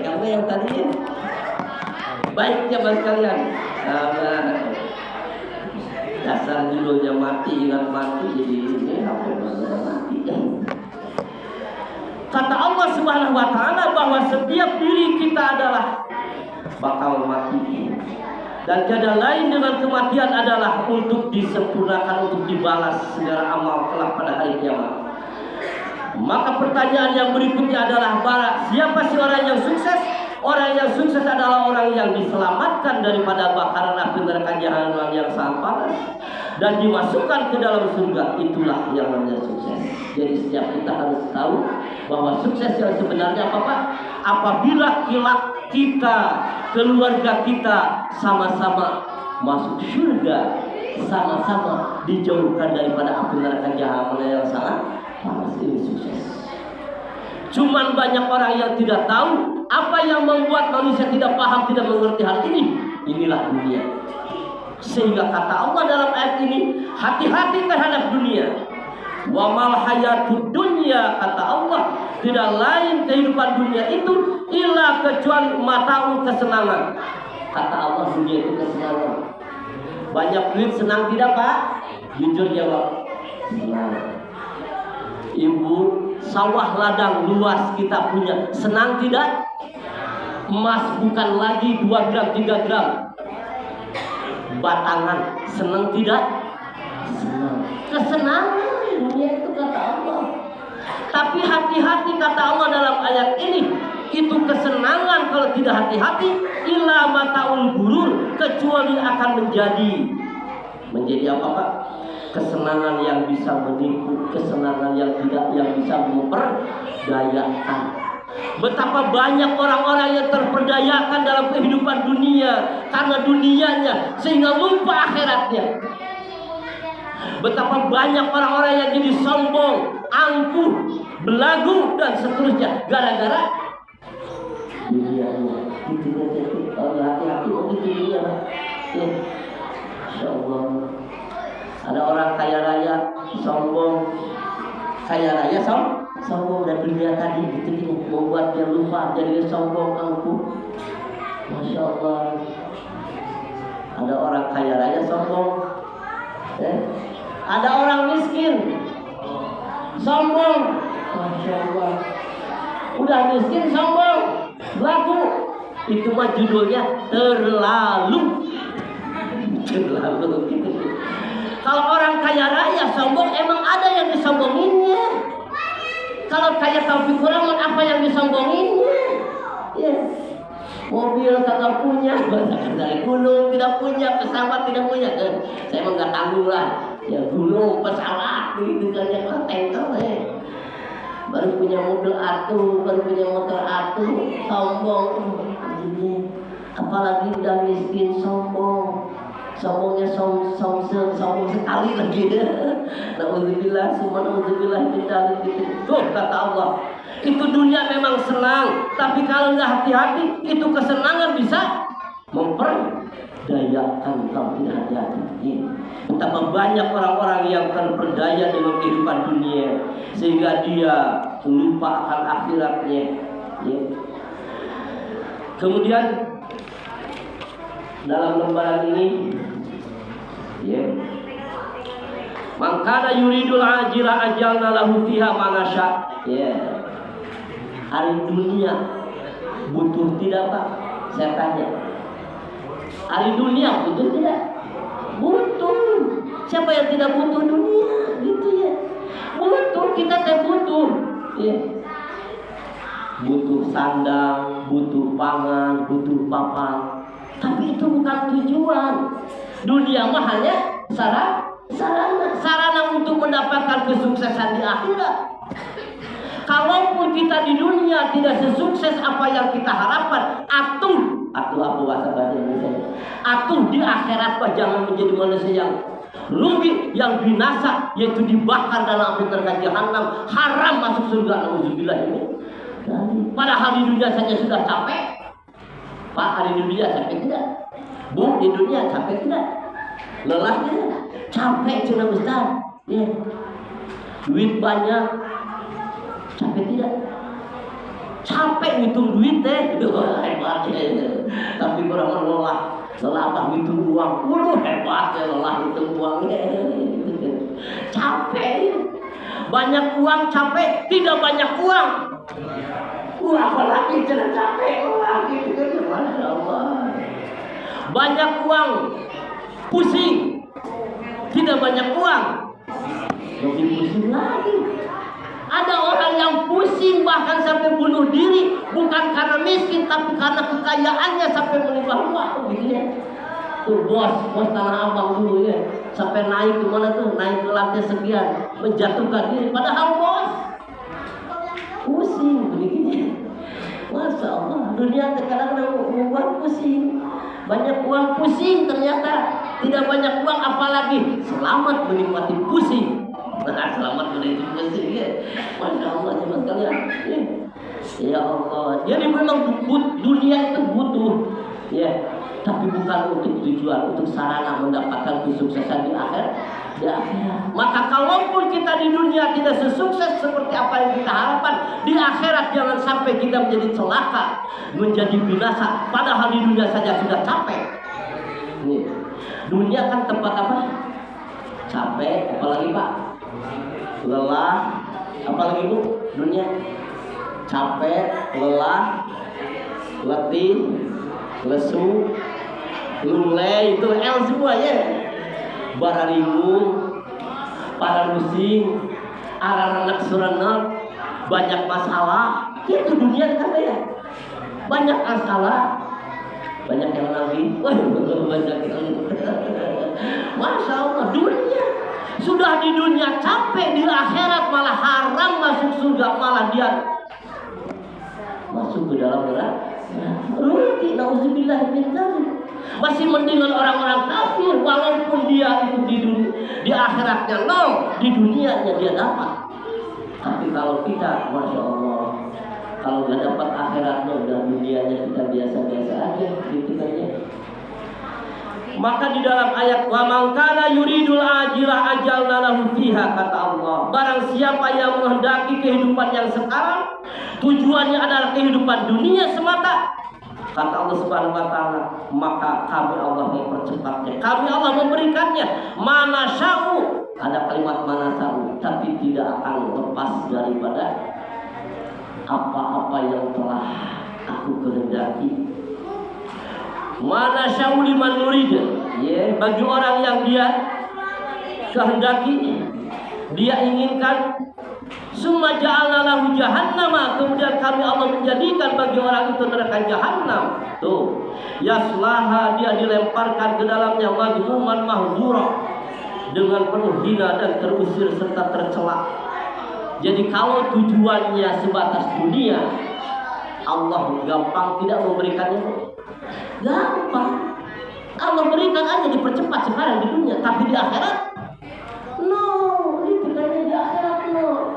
Kamu yang tadi. Baik jamaah sekalian. Dasar judulnya mati, ingat mati, jadi ini apa mati. Kata Allah Subhanahu wa taala bahwa setiap diri kita adalah bakal mati. Dan tiada lain dengan kematian adalah untuk disempurnakan, untuk dibalas segala amal kelak pada hari kiamat. Maka pertanyaan yang berikutnya adalah, siapa sih orang yang sukses? Orang yang sukses adalah orang yang diselamatkan daripada bakaran api neraka jahanam yang sangat panas dan dimasukkan ke dalam surga. Itulah yang namanya sukses. Jadi setiap kita harus tahu bahwa sukses yang sebenarnya apa Pak? Apabila kita, keluarga kita sama-sama masuk surga, sama-sama dijauhkan daripada api neraka jahanam yang sangat panas. Ini sukses. Cuman banyak orang yang tidak tahu apa yang membuat manusia tidak paham, tidak mengerti hal ini. Inilah dunia. Sehingga kata Allah dalam ayat ini, hati-hati terhadap dunia. Wa mal hayatud dunya, kata Allah, tidak lain kehidupan dunia itu illa kecuali mata'ul kesenangan. Kata Allah, dunia itu kesenangan. Banyak duit senang tidak Pak? Jujur jawab. Senang. Ibu, sawah ladang luas kita punya, senang tidak? Emas bukan lagi 2 gram 3 gram batangan, senang tidak? Senang. Kesenangan dunia itu kata Allah. Tapi hati-hati kata Allah dalam ayat ini, itu kesenangan kalau tidak hati-hati illa mataul gurur, kecuali akan menjadi apa Pak? Kesenangan yang bisa menipu, kesenangan yang bisa memperdayakan. Betapa banyak orang-orang yang terperdayakan dalam kehidupan dunia karena dunianya sehingga lupa akhiratnya. Betapa banyak orang-orang yang jadi sombong, angkuh, belagu dan seterusnya gara-gara dunianya. Itu hati-hati begitu dunia. Insyaallah. Ada orang kaya raya sombong, sombong dan dunia tadi gitu membuat dia lupa, jadi sombong, angkuh. Masya Allah. Ada orang kaya raya sombong, ada orang miskin sombong. Masya Allah. Udah miskin sombong, belagu. Itu mah judulnya terlalu gitu. Kalau orang kaya raya sombong, emang ada yang disombonginnya. Kalau kaya Taufikur Rahman, apa yang disombonginnya? Ya. Mobil kagak punya, dari gunung tidak punya, pesawat tidak punya. Saya emang nggak tanggung lah. Ya gunung, pesawat, gitu kan yang tanker baru punya mobil atuh, baru punya motor atuh, sombong. Apalagi udah miskin sombong. Sombongnya sombong sekali lagi. Nauzubillah, subhanallah, tuh kata Allah, itu dunia memang senang, tapi kalau nggak hati-hati, itu kesenangan bisa memperdayakan kalau tidak hati-hati. Betapa banyak orang-orang yang terperdaya dengan kehidupan dunia sehingga dia lupa akan akhiratnya. Ya. Kemudian dalam lembaran ini, ya, mangkana yuridul ajila ajalna lahu fiha manasya. Ya. Hari dunia butuh tidak Pak? Saya tanya. Hari dunia butuh tidak? Butuh. Siapa yang tidak butuh dunia? Gitu ya. Butuh, kita butuh. Ya. Butuh sandang, butuh pangan, butuh papan. Tapi itu bukan tujuan. Dunia mah hanya sarana untuk mendapatkan kesuksesan di akhirat. Kalaupun kita di dunia tidak sesukses apa yang kita harapkan, atuh apa bahasa Indonesia? Atuh di akhirat Pak, jangan menjadi manusia yang rugi, yang binasa, yaitu dibakar dalam api neraka jahanam, haram masuk surga. Nauzubillah ini. Padahal di dunia saja sudah capek. Pak, hari dunia capek tidak? Bu, di dunia capek tidak? Lelah tidak? Capek cina Ustaz. Ya. Duit banyak, Capek tidak? Capek ngitung duit deh, hebat ya. Tapi orang lelah apa ngitung uang, hebat ya lelah ngitung uang. Capek. Banyak uang capek, tidak banyak uang. Apalagi jangan capek lagi, Masya Allah. Banyak uang, pusing. Tidak banyak uang, lebih pusing lagi. Ada orang yang pusing bahkan sampai bunuh diri, bukan karena miskin tapi karena kekayaannya sampai melimpah-limpah gitu ya. Tuh bos Tanah Abang dulu ya, sampai naik ke mana tuh, naik ke lantai sekian, menjatuhkan diri. Padahal bos pusing begini. Masya Allah, dunia kadang-kadang membuat pusing. Banyak uang pusing ternyata, tidak banyak uang apalagi selamat menikmati pusing. Selamat menikmati pusing ya. Masya Allah teman sekalian. Ya Allah, jadi memang dunia itu butuh ya, tapi bukan untuk tujuan, untuk sarana mendapatkan kesuksesan di akhirat. Maka kalaupun kita di dunia tidak sesukses seperti apa yang kita harapkan, di akhirat jangan sampai kita menjadi celaka, menjadi binasa. Padahal di dunia saja sudah capek. Nih, dunia kan tempat apa? Capek, apalagi Pak? Lelah, apalagi Bu? Dunia capek, lelah, letih, lesu, lulai, itu L semua ya. Bararingung, paramusing, aranak suranap, banyak masalah. Itu dunia kan ya. Banyak masalah, banyak yang lagi, banyak yang Masya Allah, dunia sudah di dunia capek, di akhirat malah haram masuk surga, malah dia masuk ke dalam neraka. Rugi, nauzubillah min dzalik. Masih mendingan orang-orang kafir, walaupun dia itu di akhiratnya nol, di dunianya dia dapat. Tapi kalau kita, Masya Allah, kalau nggak dapat akhiratnya, udah dunianya kita biasa-biasa aja, gitu aja. Maka di dalam ayat wa man kana yuridul ajila ajalna lahu fiha, kata Allah, barang siapa yang menghendaki kehidupan yang sekarang, tujuannya adalah kehidupan dunia semata, kata Allah Subhanahu wa taala, maka kami Allah mempercepatnya, kami Allah memberikannya. Mana sya'u, ada kalimat mana sya'u, tapi tidak akan lepas daripada apa-apa yang telah aku kehendaki. Mana sya'u liman nurid, ya, bagi orang yang dia kehendaki, dia inginkan. Summa ja'alna lahu jahannama, kemudian kami Allah menjadikan bagi orang itu neraka jahanam. Tuh, yaslaha, dia dilemparkan ke dalamnya, madhmuman mahdzura, dengan penuh hina dan terusir serta tercela. Jadi kalau tujuannya sebatas dunia, Allah gampang tidak memberikannya. Gampang Allah berikan aja, dipercepat sekarang di dunia, tapi di akhirat no, itu kan di akhirat no.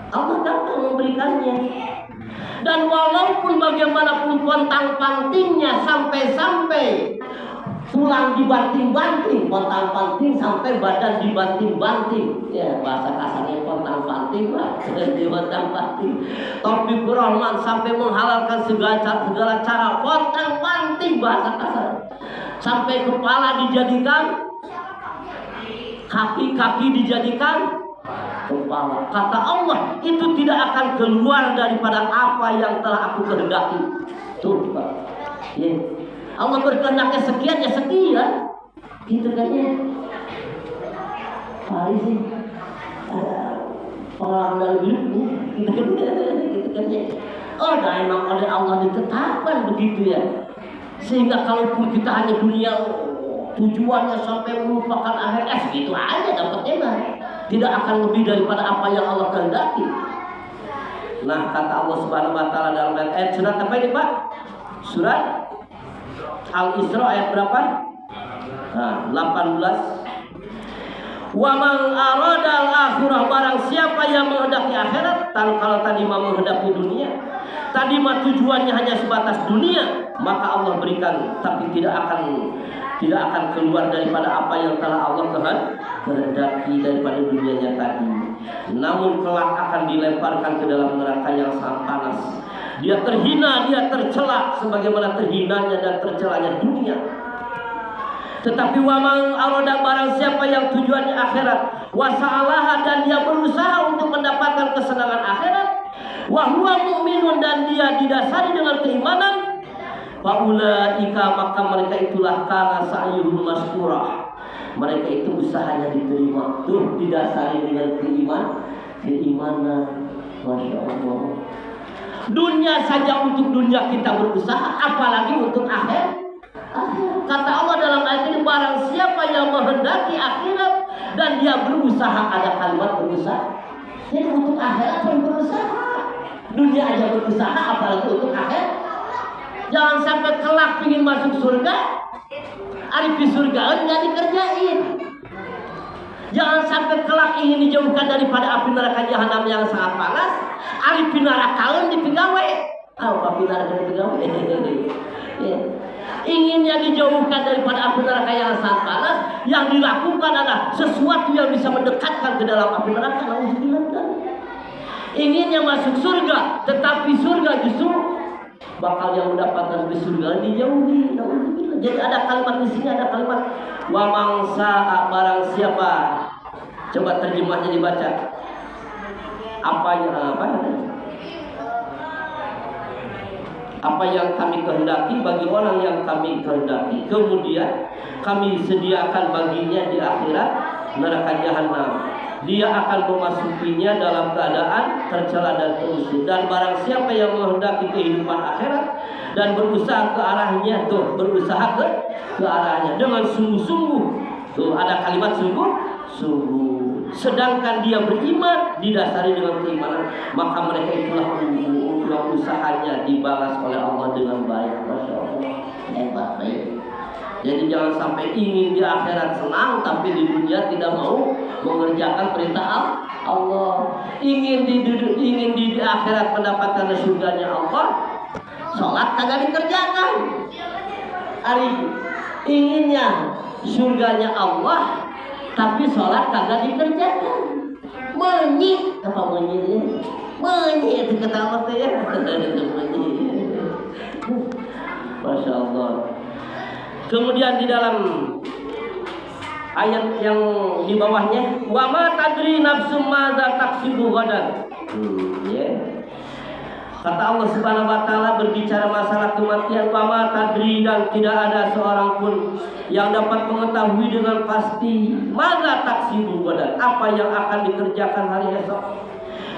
Allah gampang memberikannya. Dan walaupun bagaimanapun pontang-pantingnya, sampai-sampai tulang dibanting-banting, pontang-panting sampai badan dibanting-banting. Ya, bahasa kasarnya pontang-panting lah, dibanting-banting. Taufik Rahman sampai menghalalkan segala cara, pontang-panting bahasa kasar. Sampai kepala dijadikan, kaki-kaki dijadikan kepala. Kata Allah, itu tidak akan keluar daripada apa yang telah aku kehendaki. Tuh, Pak. Ya. Allah berkehendaknya sekian, ya sekian. Gitu kan ya. Hari sih ada pengalaman dalam hidup nih. Gitu kan ya. Oh, dan memang oleh Allah ditetapkan begitu ya. Sehingga kalaupun kita hanya dunia, tujuannya sampai melupakan akhirat, gitu aja dapatnya mah. Tidak akan lebih daripada apa yang Allah kehendaki. Nah, kata Allah Subhanahu wa taala dalam ayat surat apa ini, Pak? Surat Al-Isra ayat berapa? Nah, 18. Wa man arada al-akhirah, barang siapa yang menghendaki akhirat, kalau tadi mah menghendaki dunia, tadi mah tujuannya hanya sebatas dunia, maka Allah berikan, tapi tidak akan keluar daripada apa yang telah Allah kehendaki daripada dunianya tadi. namun kelak akan dilemparkan ke dalam neraka yang sangat panas. Dia terhina, dia tercela sebagaimana terhinanya dan tercelanya dunia. Tetapi wa man arada, barang siapa yang tujuannya akhirat, wa sa'alaha, dan dia berusaha untuk mendapatkan kesenangan akhirat, wa huwa mu'minun, dan dia didasari dengan keimanan, fa ulaika, maka mereka itulah kana sa'yuhum masykurah, mereka itu usahanya diterima. Tuh, didasari dengan keimanan. Masya Allah. Dunia saja, untuk dunia kita berusaha, apalagi untuk akhirat. Kata Allah dalam ayat ini, barang siapa yang menghendaki akhirat dan dia berusaha, ada kalimat berusaha. Jadi untuk akhirat pun berusaha. Dunia aja berusaha, apalagi untuk akhirat. Jangan sampai kelak ingin masuk surga, arifi surga nggak dikerjain. Jangan sampai kelak ingin dijauhkan daripada api neraka jahanam yang sangat panas, arifi neraka dipegawe. Api neraka dipegawe. Inginnya dijauhkan daripada api neraka yang sangat panas, yang dilakukan adalah sesuatu yang bisa mendekatkan ke dalam api neraka. Inginnya masuk surga, tetapi surga justru bakal yang mendapatkan di surga dijauhi. Jadi ada kalimat di sini, ada kalimat wa mangsa, barang siapa. Coba terjemahnya dibaca. Apa yang kami kehendaki bagi orang yang kami kehendaki, kemudian kami sediakan baginya di akhirat neraka jahanam. Dia akan memasukinya dalam keadaan tercela dan terusir. Dan barang siapa yang menghendaki kehidupan akhirat dan berusaha ke arahnya, tuh berusaha ke arahnya dengan sungguh-sungguh. Tuh ada kalimat sungguh. Sedangkan dia beriman didasari dengan keimanan, maka mereka itulah yang usahanya dibalas oleh Allah dengan baik. Masya Allah, hebat baik. Jadi jangan sampai ingin di akhirat senang, tapi di dunia tidak mau mengerjakan perintah Allah. Ingin di akhirat mendapatkan surganya Allah, sholat kagak dikerjakan. Inginnya surganya Allah, tapi sholat kagak dikerjakan. Menyik apa menyik? Menyik itu kata Allah tuh ya. Masya Allah. Kemudian di dalam ayat yang di bawahnya, wa ma tadri nafsum madza taksibu ghadan. Kata Allah Subhanahu wa taala berbicara masalah kematian, wa ma tadri, dan tidak ada seorang pun yang dapat mengetahui dengan pasti madza taksibu ghadan, apa yang akan dikerjakan hari esok.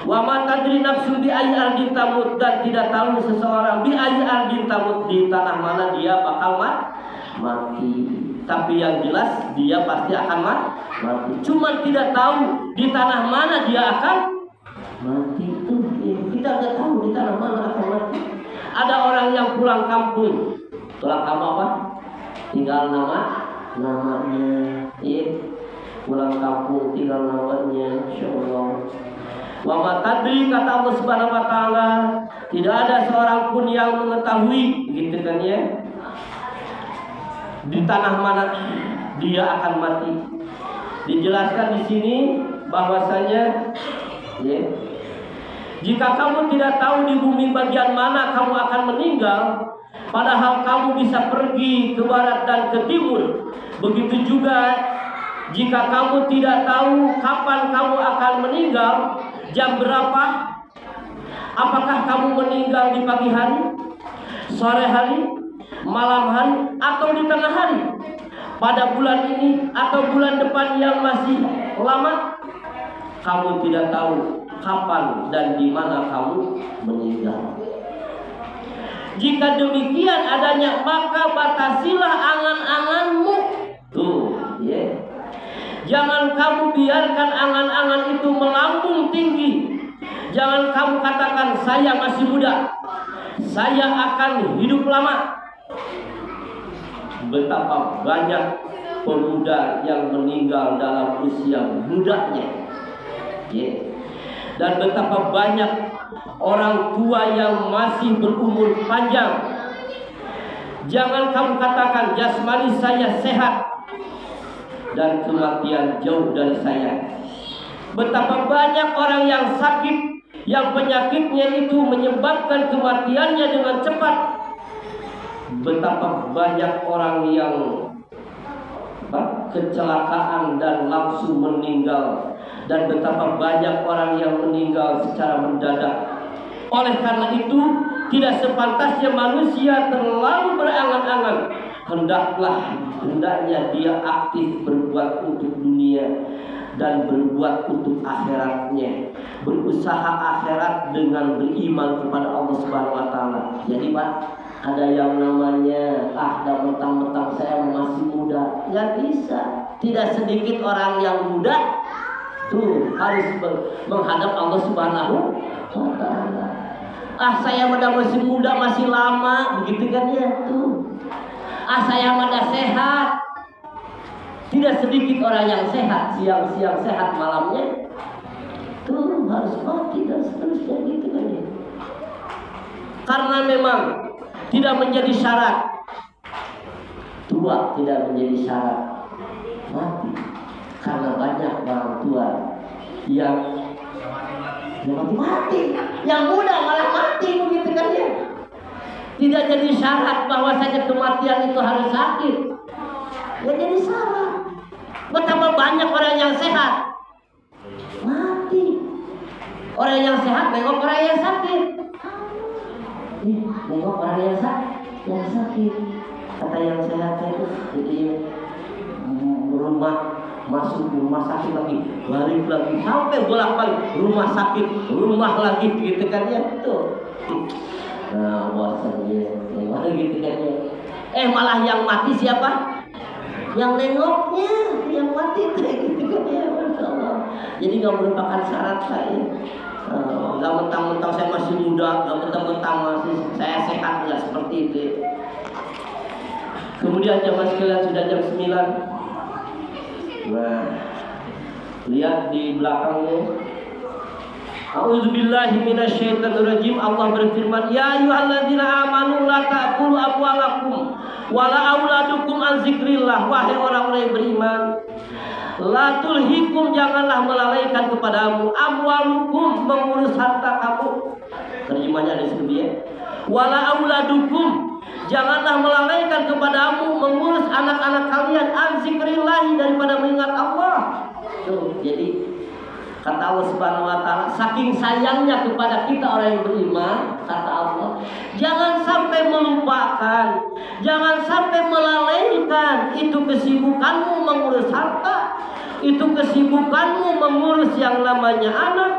Wa ma tadri nafsu bi ayyi ardin tamut, dan tidak tahu seseorang bi ayyi ardin tamut, di tanah mana dia bakal mati. Tapi yang jelas dia pasti akan mati. Cuma tidak tahu di tanah mana dia akan mati. Itu kita nggak tahu di tanah mana akan mati. Ada orang yang pulang kampung. Pulang kampung apa? Tinggal namanya. Pulang kampung tinggal namanya. Insyaallah. Wa ma tadri, kata Allah Subhanahu wa taala, tidak ada seorang pun yang mengetahui, gitu kan ya, di tanah mana dia akan mati. Dijelaskan di sini bahwasanya jika kamu tidak tahu di bumi bagian mana kamu akan meninggal, padahal kamu bisa pergi ke barat dan ke timur. Begitu juga jika kamu tidak tahu kapan kamu akan meninggal, jam berapa, apakah kamu meninggal di pagi hari, sore hari, malam hari, atau di tengah hari, pada bulan ini atau bulan depan yang masih lama, kamu tidak tahu kapan dan di mana kamu meninggal. Jika demikian adanya, maka batasilah angan-anganmu. Tuh, jangan kamu biarkan angan-angan itu melambung tinggi. Jangan kamu katakan saya masih muda, saya akan hidup lama. Betapa banyak pemuda yang meninggal dalam usia mudanya, dan betapa banyak orang tua yang masih berumur panjang. Jangan kamu katakan jasmani saya sehat dan kematian jauh dari saya. Betapa banyak orang yang sakit, yang penyakitnya itu menyebabkan kematiannya dengan cepat. Betapa banyak orang yang kecelakaan dan langsung meninggal, dan betapa banyak orang yang meninggal secara mendadak. Oleh karena itu, tidak sepantasnya manusia terlalu berangan-angan. Hendaknya dia aktif berbuat untuk dunia dan berbuat untuk akhiratnya, berusaha akhirat dengan beriman kepada Allah Subhanahu wa taala. Jadi Pak, ada yang namanya mentang-mentang saya masih muda, nggak bisa. Tidak sedikit orang yang muda tuh harus menghadap Allah Subhanahu wa taala. Saya masih muda, masih lama, begitu kan ya tuh. Saya masih sehat. Tidak sedikit orang yang sehat, siang-siang sehat, malamnya tuh harus mati dan seterusnya, gitu kan ya. Karena memang tidak menjadi syarat tua, tidak menjadi syarat mati. Karena banyak orang tua yang mati, yang muda malah mati, begitu kan ya. Tidak jadi syarat bahwasanya kematian itu harus sakit. Ya jadi syarat. Betapa banyak orang yang sehat mati. Orang yang sehat nengok orang yang sakit. Nengok orang yang sakit. Kata yang sehat itu, jadi masuk rumah sakit lagi, balik lagi, sampai bolak-balik rumah sakit, rumah lagi, gitu kan ya tuh. Nah, bosannya, gitu kan ya. Malah yang mati siapa? Yang nengoknya, yang mati tuh, gitu kan ya, Masya Allah. Jadi nggak merupakan syarat saya. Nggak mentang-mentang saya masih muda, nggak mentang-mentang masih saya sehat, nggak seperti itu. Kemudian jamaah sekalian, sudah jam 9. Nah, lihat di belakangnya. A'udzubillahi minasyaitonirrajim. Allah berfirman, ya ayyuhalladzina amanu la ta'kulu amwalakum wala auladukum an zikrillah. Wahai orang-orang yang beriman, la tulhikum, janganlah melalaikan kepadamu, amwalukum, mengurus harta kamu. Terjemahnya ada seperti ya. Wala auladukum, janganlah melalaikan kepadamu, mengurus anak-anak kalian, an zikrillah, daripada mengingat Allah. Tuh, jadi kata Allah Subhanahu wa taala, saking sayangnya kepada kita orang yang beriman, kata Allah, jangan sampai melupakan, jangan sampai melalaikan. Itu kesibukanmu mengurus harta, itu kesibukanmu mengurus yang namanya anak,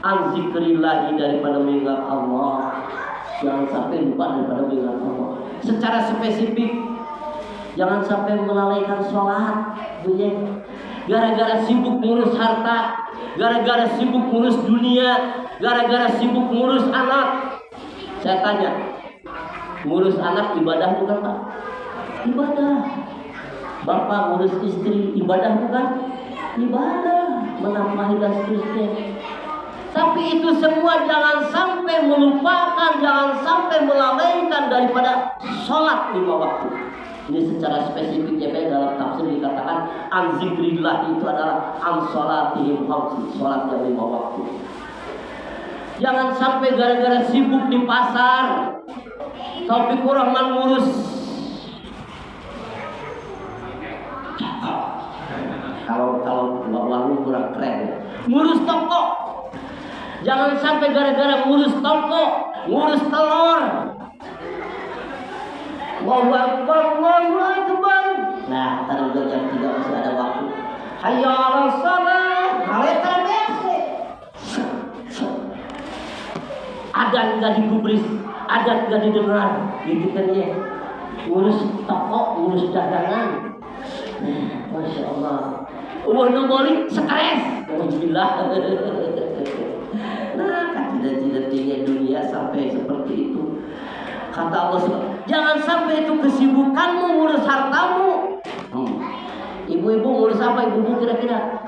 an zikrillah, daripada mengingat Allah. Jangan sampai lupa daripada mengingat Allah. Secara spesifik, jangan sampai melalaikan sholat, gara-gara sibuk ngurus harta, gara-gara sibuk ngurus dunia, gara-gara sibuk ngurus anak. Saya tanya, ngurus anak ibadah bukan Pak? Ibadah. Bapak ngurus istri ibadah bukan? Ibadah. Menafkahi dan seterusnya. Tapi itu semua jangan sampai melupakan, jangan sampai melalaikan daripada sholat 5 waktu. Ini secara spesifiknya dalam tafsir dikatakan an zikrillah itu adalah an sholatihim khamsi, sholat yang 5 waktu. Jangan sampai gara-gara sibuk di pasar, Taufikur Rahman ngurus kalau warung kurang keren, ngurus toko. Jangan sampai gara-gara ngurus toko, ngurus telur. Allahu Akbar, Allahu Akbar. Nah, tadi udah jam 3 masih ada waktu. Hayya 'alas shalah, haletan bese. Adan enggak digubris, adan enggak didengar, gitu kan ya. Ngurus toko, ngurus dagangan. Nah, Masya Allah. Nomori stres. Alhamdulillah. Nah, kan cita-citanya dunia sampai seperti itu. Kata Allah, jangan sampai itu kesibukanmu ngurus hartamu. Ibu-ibu ngurus apa ibu-ibu kira-kira?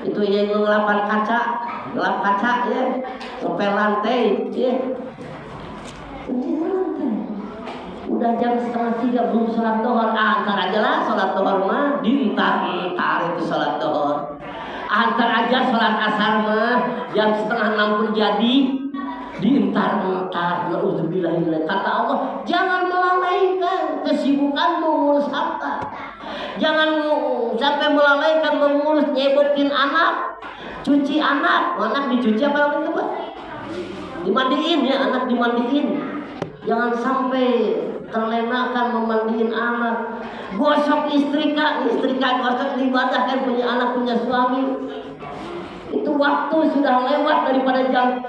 Itu yang ngelap kaca ya, ngepel lantai ya. Udah jam 2:30 belum sholat dohor. Antar aja lah sholat dohor mah, dientar itu sholat dohor. Antar aja sholat asar mah jam 5:30 pun jadi dientar-entar. Nauzubillah. Kata Allah, jangan melalaikan kesibukan mengurus harta. Jangan sampai melalaikan mengurus nyebokin anak, cuci anak. Anak dicuci apa namanya Pak? Dimandiin ya, anak dimandiin. Jangan sampai terlenakan memandiin anak. Gosok istri kak gosok ibadah kan, punya anak punya suami. Itu waktu sudah lewat daripada jam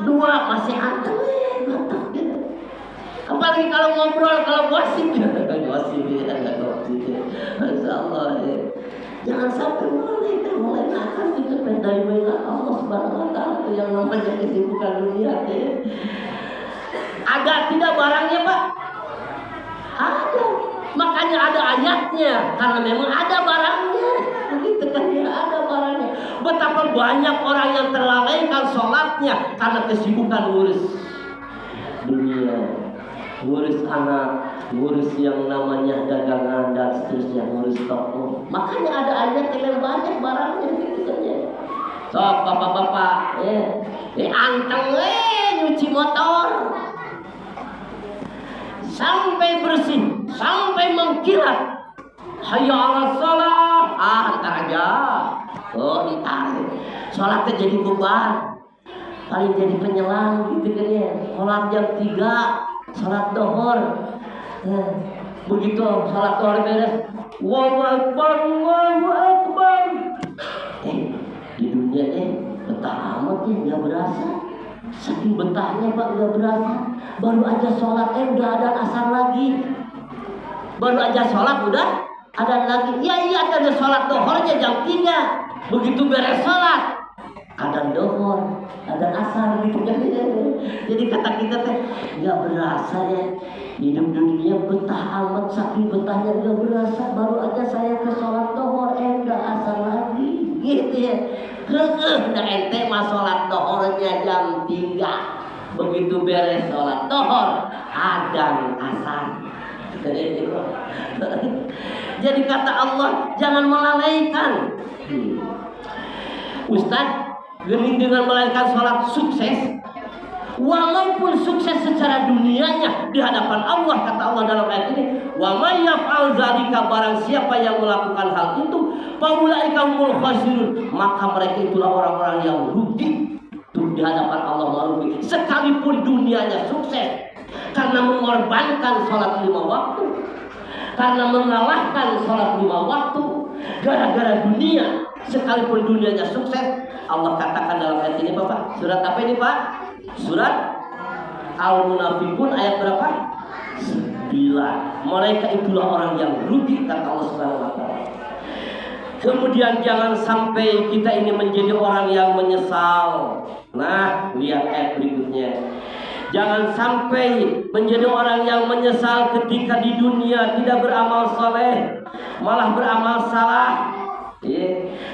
2 masih anteng. Apalagi kalau ngobrol, kalau gosip. Gosip ya, Masya Allah ya. Jangan sampai melenakan itu dari Allah Subhanahu wa Ta'ala yang namanya kesibukan dunia ya. Ada tidak barangnya Pak? Ada. Makanya ada ayatnya, karena memang ada barangnya. Begitu kan ya, ada barangnya. Betapa banyak orang yang terlalaikan sholatnya karena kesibukan ngurus dunia, ngurus anak, ngurus yang namanya dagangan dan seterusnya, ngurus toko. Makanya ada ayat yang banyak barangnya gitu kan ya. So, bapak-bapak anteng nyuci motor sampai bersih, sampai mengkilat. Hayya 'alas shalah. Entar aja. Entar. Sholatnya jadi beban. Paling jadi penyelang gitu kan ya. Sholat jam 3, sholat duhur. Begitu sholat duhur beres, Allahu Akbar, Allahu Akbar. Di dunia betah amat ya, nggak berasa. Saking betahnya Pak, nggak berasa. Baru aja sholat udah ada asar lagi. Baru aja sholat udah ada lagi. Iya ada sholat duhurnya jam 3. Begitu beres sholat ada duhur, ada asar gitu kan. Jadi kata kita nggak berasa ya. Hidup dunia betah amat, saking betahnya nggak berasa. Baru aja saya ke sholat duhur udah asar lagi gitu ya. Udah ente mah sholat duhurnya jam 3. Begitu beres sholat duhur adzan asar. Jadi kata Allah, jangan melalaikan. Ustaz, gening dengan melalaikan sholat sukses. Walaupun sukses secara dunianya di hadapan Allah, kata Allah dalam ayat ini, wa may yaf'al dzalika, barang siapa yang melakukan hal itu, faulaika humul khasirun, maka mereka itulah orang-orang yang rugi. Di hadapan Allah merugi. Sekalipun dunianya sukses karena mengorbankan sholat 5 waktu, karena mengalahkan sholat 5 waktu, gara-gara dunia, sekalipun dunianya sukses. Allah katakan dalam ayat ini Bapak, surat apa ini Pak? Surat Al-Munafiqun ayat berapa? 9. Mereka itulah orang yang rugi, kata Allah Subhanahu wa Ta'ala. Kemudian jangan sampai kita ini menjadi orang yang menyesal. Nah, lihat ayat berikutnya. Jangan sampai menjadi orang yang menyesal ketika di dunia tidak beramal soleh, malah beramal salah.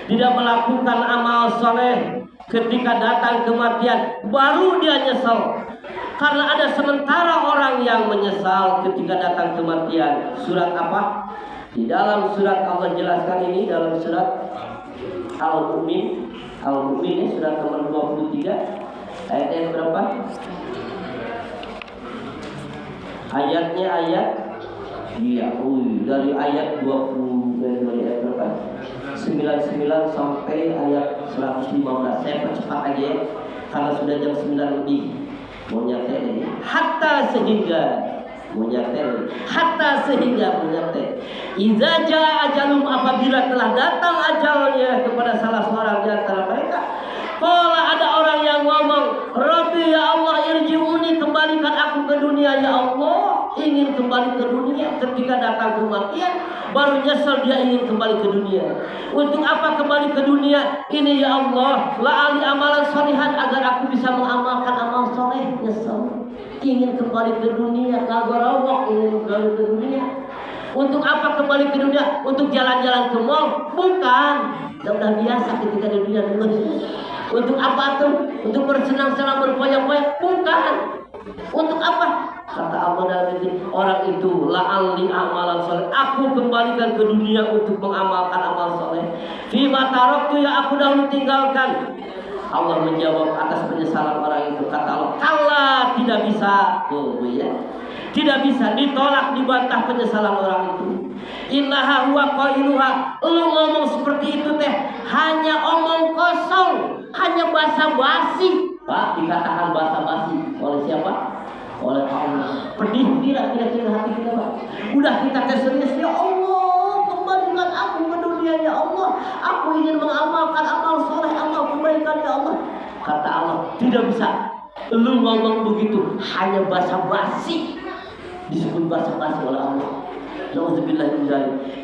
Tidak melakukan amal soleh, ketika datang kematian baru dia nyesal. Karena ada sementara orang yang menyesal ketika datang kematian. Surat apa? Di dalam surat Allah jelaskan ini, dalam surat Al-Mu'min surat nomor 23 ayat yang berapa? Ayatnya dari ayat 20 dari ayat berapa? 99 sampai ayat 115. Saya percepat aja ya, karena sudah jam 9 lebih. Mau nyatet ini. Hatta sehingga idza jaa ajalum, apabila telah datang ajalnya kepada salah seorang di antara mereka, qala, ada orang yang ngomong, Rabbi ya Allah irji'uni, kembalikan aku ke dunia ya Allah. Ingin kembali ke dunia. Ketika datang kematian baru nyesel dia ingin kembali ke dunia. Untuk apa kembali ke dunia ini ya Allah? La'ali amalan sholihan, agar aku bisa mengamalkan amal soleh. Nyesel ingin kembali ke dunia, ngagorawak ingin kembali ke dunia. Untuk apa kembali ke dunia? Untuk jalan-jalan ke mall? Bukan. Sudah biasa ketika di dunia dulu. Untuk apa tuh? Untuk bersenang-senang, berfoya-foya? Bukan. Untuk apa? Kata Allah dalam ini, orang itu la'alli amalan soleh. Aku kembalikan ke dunia untuk mengamalkan amal soleh. Fima taraktu yang aku dahulu tinggalkan. Allah menjawab atas penyesalan orang itu. Kata Allah, kalla, tidak bisa. Tuh ya, tidak bisa, ditolak, dibantah penyesalan orang itu. Innaha huwa qailuha. Lu ngomong seperti itu teh hanya omong kosong, hanya basa-basi. Pak, dikatakan basa-basi oleh siapa? Oleh Allah. Pedih tidak kira-kira hati kita, Pak? Udah kita serius, ya Allah, kembalikan aku ke dunia, ya Allah. Aku ingin mengamalkan amal soleh, amal kebaikan, ya Allah. Kata Allah, tidak bisa. Lu ngomong begitu hanya basa-basi. Disebut basa-basi oleh Allah.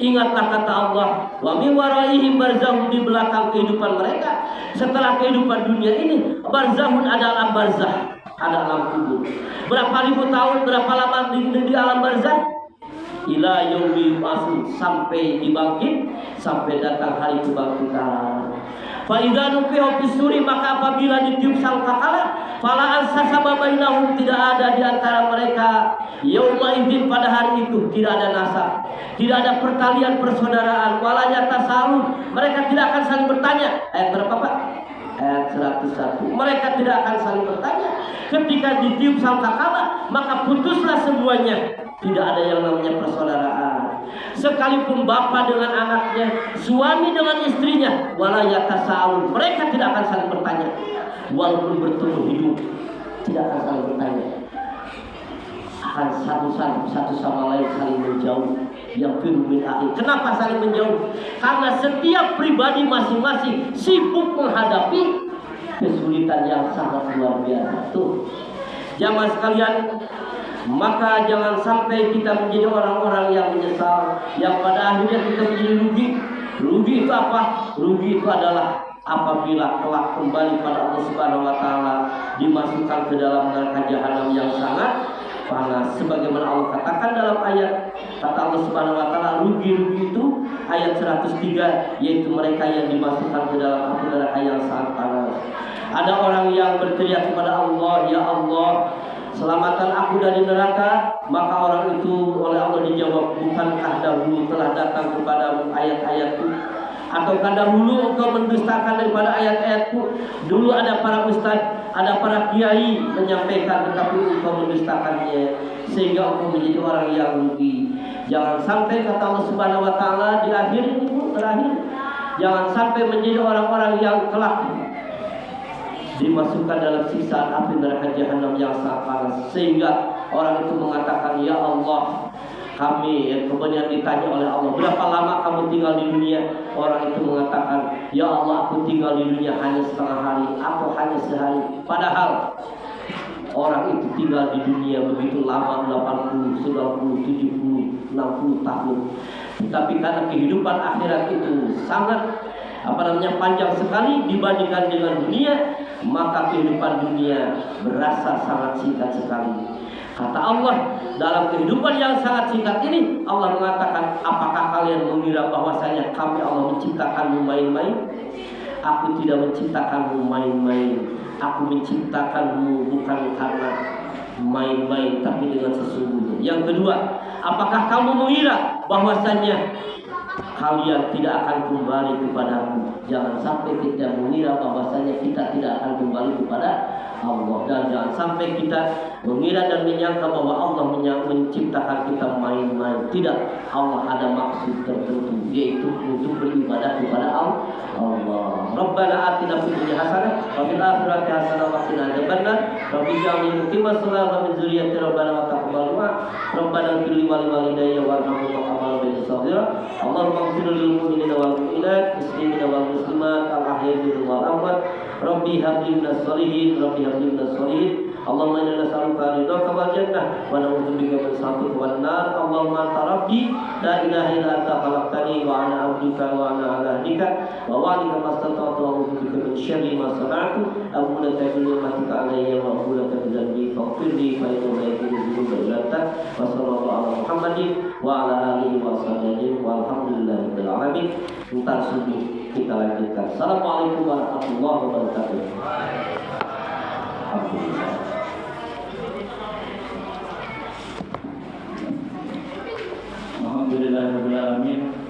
Ingatlah kata Allah, wa min waraihim barzahun, di belakang kehidupan mereka setelah kehidupan dunia ini, barzahun, ada alam barzah, ada alam kubur. Berapa ribu tahun, berapa lama di alam barzah? Ila yaumi yub'atsun, sampai dibangkit, sampai datang hari kebangkitan. Fa idza nufiha fis-suri, maka apabila ditiup sangkakala, fala ansasaba bainahum, tidak ada di antara mereka yauma idzin, pada hari itu tidak ada nasab, tidak ada pertalian persaudaraan, wala yatasalun, mereka tidak akan saling bertanya. Ayat berapa, Pak? Ayat 101. Mereka tidak akan saling bertanya. Ketika ditiup sangkakala, maka putuslah semuanya. Tidak ada yang namanya persaudaraan. Sekalipun bapak dengan anaknya, suami dengan istrinya, wala yatasalun, mereka tidak akan saling bertanya. Walaupun bertemu hidup, tidak akan saling bertanya. Akan satu sama lain saling menjauh. Yang firmin akhir. Kenapa saling menjauh? Karena setiap pribadi masing-masing sibuk menghadapi kesulitan yang sangat luar biasa. Tuh, jamaah sekalian, maka jangan sampai kita menjadi orang-orang yang menyesal, yang pada akhirnya kita menjadi rugi. Rugi itu apa? Rugi itu adalah apabila kelak kembali pada Allah Subhanahu wa taala, dimasukkan ke dalam neraka jahanam yang sangat panas. Sebagaimana Allah katakan dalam ayat, kata Allah Subhanahu wa taala, rugi-rugi itu ayat 103, yaitu mereka yang dimasukkan ke dalam api neraka yang sangat panas. Ada orang yang berteriak kepada Allah, ya Allah, selamatkan aku dari neraka. Maka orang itu oleh Allah dijawab, bukankah dahulu telah datang kepada ayat-ayatku? Ataukah dahulu engkau mendustakan daripada ayat-ayatku? Dulu ada para ustaz, ada para kiai menyampaikan, tetapi engkau mendustakannya, sehingga engkau menjadi orang yang rugi. Jangan sampai, kata Allah Subhanahu wa taala di akhir ini, terakhir, jangan sampai menjadi orang-orang yang kelak dimasukkan dalam siksaan api neraka jahanam yang sangat panas, sehingga orang itu mengatakan, ya Allah, kami kemudian ditanya oleh Allah, berapa lama kamu tinggal di dunia? Orang itu mengatakan, ya Allah, aku tinggal di dunia hanya setengah hari, aku hanya sehari. Padahal orang itu tinggal di dunia begitu lama, 80, 90, 70, 60 tahun. Tapi karena kehidupan akhirat itu sangat panjang sekali dibandingkan dengan dunia, maka kehidupan dunia berasa sangat singkat sekali. Kata Allah, dalam kehidupan yang sangat singkat ini, Allah mengatakan, apakah kalian mengira bahwasanya kami Allah menciptakanmu main-main? Aku tidak menciptakanmu main-main. Aku menciptakanmu bukan karena main-main, tapi dengan sesungguhnya. Yang kedua, apakah kamu mengira bahwasanya kalian tidak akan kembali kepadaku? Jangan sampai kita mengira bahwasanya kita tidak akan kembali kepada Allah, dan jangan sampai kita mengira dan menyangka bahwa Allah menciptakan kita main-main. Tidak, Allah ada maksud tertentu, yaitu untuk beribadah kepada Allah. Rabbana atina fid dunya hasanah wa fil akhirati hasanah wa qina adzabannar. Rabbi ij'alni muqimas shalati wa min dzurriyyati rabbana wa taqabbal du'a. Rabbana ighfir li wa li walidayya warhamhuma kama rabbayani shaghira. Allahumma ighfir lil mu'minina wal mu'minat, muslimina wal muslimat, al ahya'i minhum wal amwat. Rabbi hab li minas shalihin, Rabbi hab li minas shalihin. Allahumma inna nas'aluka ridhaka wal jannah wa na'udzubika min sakhatika wan nar. Allahumma anta rabbi la ilaha illa anta khalaqtani wa ana 'abduka wa ana 'ala ahdika wa wa'dika mastata'tu wa a'udzu bika min syarri ma sana'tu. Aqulu laka bi ni'matika 'alayya wa aqulu laka bi dhanbi faghfir li fa innahu la yaghfiru dhunuba illa anta. Wa sallallahu ala Muhammadin wa ala alihi wa sahbihi walhamdulillahi rabbil alamin. Entar subuh kita lanjutkan. Assalamualaikum warahmatullahi wabarakatuh. Alhamdulillah. Alhamdulillahirabbil alamin.